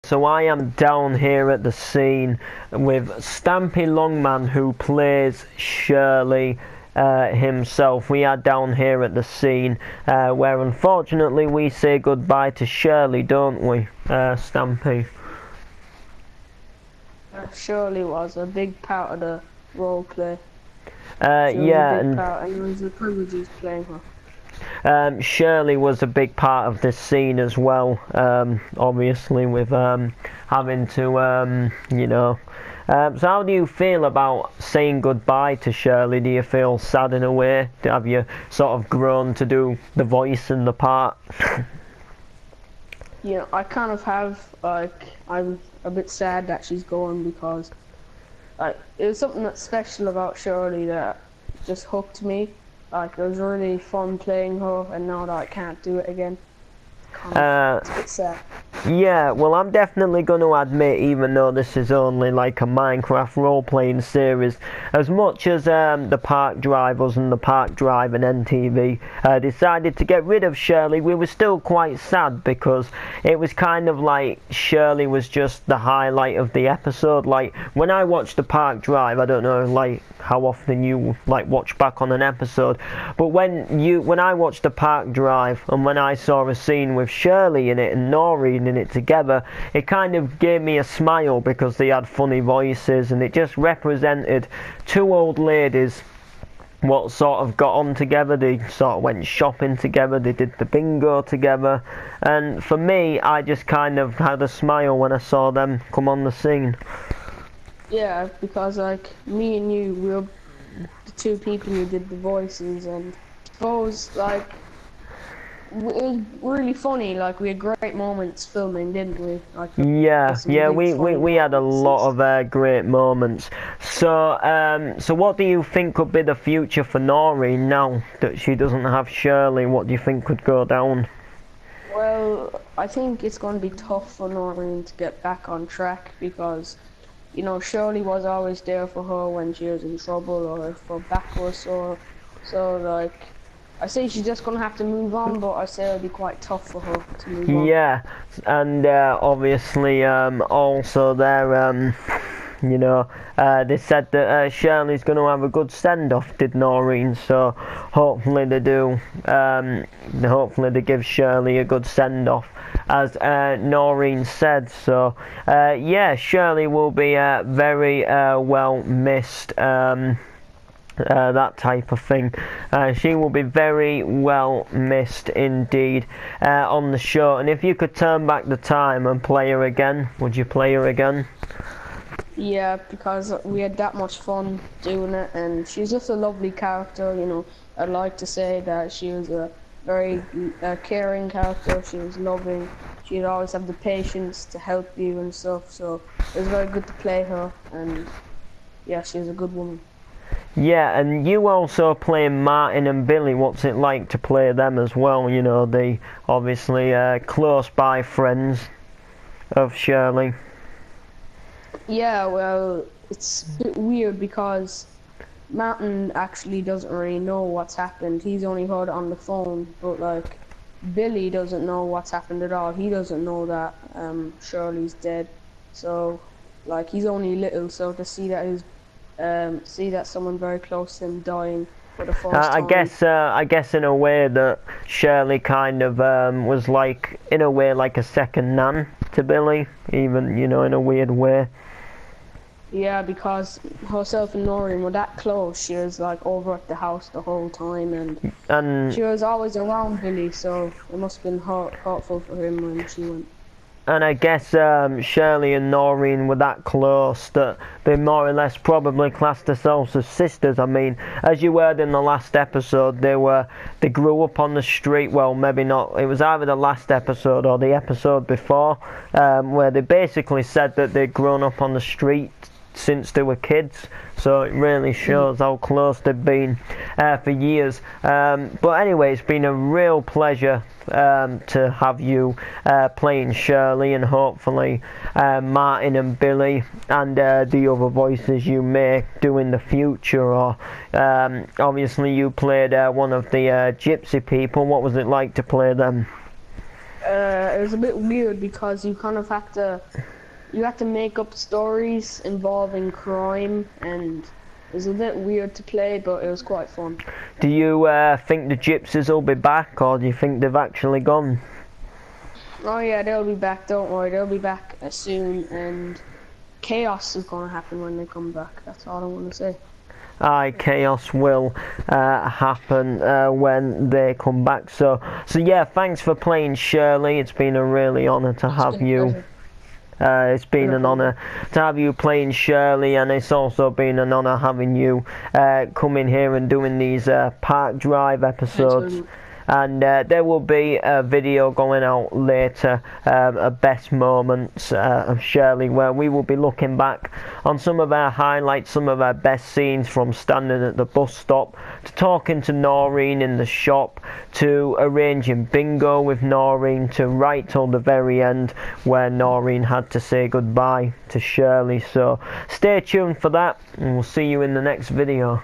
So I am down here at the scene with Stampy Longman, who plays Shirley himself. We are down here at the scene where unfortunately we say goodbye to Shirley, don't we, Stampy? Shirley was a big part of the role play. Yeah, and it was a privilege playing her. Shirley was a big part of this scene as well, obviously with having to, you know. So how do you feel about saying goodbye to Shirley? Do you feel sad in a way? Have you sort of grown to do the voice and the part? Yeah, I kind of have. Like, I'm a bit sad that she's gone because, like, it was something that's special about Shirley that just hooked me. Like, it was really fun playing her, and now that I can't do it again, it's a bit sad. Yeah, well, I'm definitely going to admit, even though this is only like a Minecraft role-playing series, as much as the Park Drivers and the Park Drive and NTV decided to get rid of Shirley, we were still quite sad because it was kind of like Shirley was just the highlight of the episode. Like, when I watched the Park Drive, I don't know, like, how often you like watch back on an episode, but when I watched the Park Drive and when I saw a scene with Shirley in it and Noreen in it together, it kind of gave me a smile because they had funny voices and it just represented two old ladies what sort of got on together. They sort of went shopping together, they did the bingo together, and for me, I just kind of had a smile when I saw them come on the scene. Yeah, because like me and you, we were the two people who did the voices, and those like it was really funny. Like, we had great moments filming, didn't we? Like, yeah, we had a lot of great moments. So so what do you think could be the future for Noreen now that she doesn't have Shirley? What do you think could go down? Well, I think it's going to be tough for Noreen to get back on track because, you know, Shirley was always there for her when she was in trouble or if her back was sore. So, like, I say she's just going to have to move on, but I say it'll be quite tough for her to move on. Yeah, and obviously also there, you know, they said that Shirley's going to have a good send-off, did Noreen, so hopefully they do. Hopefully they give Shirley a good send-off, as Noreen said. So yeah, Shirley will be very well missed. That type of thing. She will be very well missed indeed on the show. And if you could turn back the time and play her again, would you play her again? Yeah, because we had that much fun doing it, and she's just a lovely character, you know. I'd like to say that she was a very caring character. She was loving. She'd always have the patience to help you and stuff, so it was very good to play her, and yeah, she was a good woman. Yeah, and you also play Martin and Billy. What's it like to play them as well? You know, they obviously close by friends of Shirley. Yeah, well, it's a bit weird because Martin actually doesn't really know what's happened. He's only heard it on the phone, but like Billy doesn't know what's happened at all. He doesn't know that Shirley's dead. So like he's only little, so to see that someone very close to him dying for the first time. I guess in a way that Shirley kind of was like, in a way, like a second nan to Billy, even, you know, in a weird way. Yeah, because herself and Noreen were that close. She was like over at the house the whole time, and she was always around Billy, so it must have been hurtful for him when she went. And I guess Shirley and Noreen were that close that they more or less probably classed themselves as sisters. I mean, as you heard in the last episode, they grew up on the street. Well, maybe not. It was either the last episode or the episode before, where they basically said that they'd grown up on the street since they were kids, so it really shows how close they've been for years. But anyway, it's been a real pleasure to have you playing Shirley, and hopefully Martin and Billy and the other voices you may do in the future. Or obviously you played one of the gypsy people. What was it like to play them? it was a bit weird because you kind of had to make up stories involving crime, and it was a bit weird to play, but it was quite fun. Do you think the gypsies will be back, or do you think they've actually gone? Oh yeah, they'll be back, don't worry, they'll be back soon, and chaos is going to happen when they come back, that's all I want to say. Aye, chaos will happen when they come back. So yeah, thanks for playing, Shirley. It's been a really honour to have you. It's been an honour to have you playing, Shirley, and it's also been an honour having you coming here and doing these Park Drive episodes. And there will be a video going out later, best moments of Shirley, where we will be looking back on some of our highlights, some of our best scenes, from standing at the bus stop to talking to Noreen in the shop, to arranging bingo with Noreen, to right till the very end where Noreen had to say goodbye to Shirley. So stay tuned for that, and we'll see you in the next video.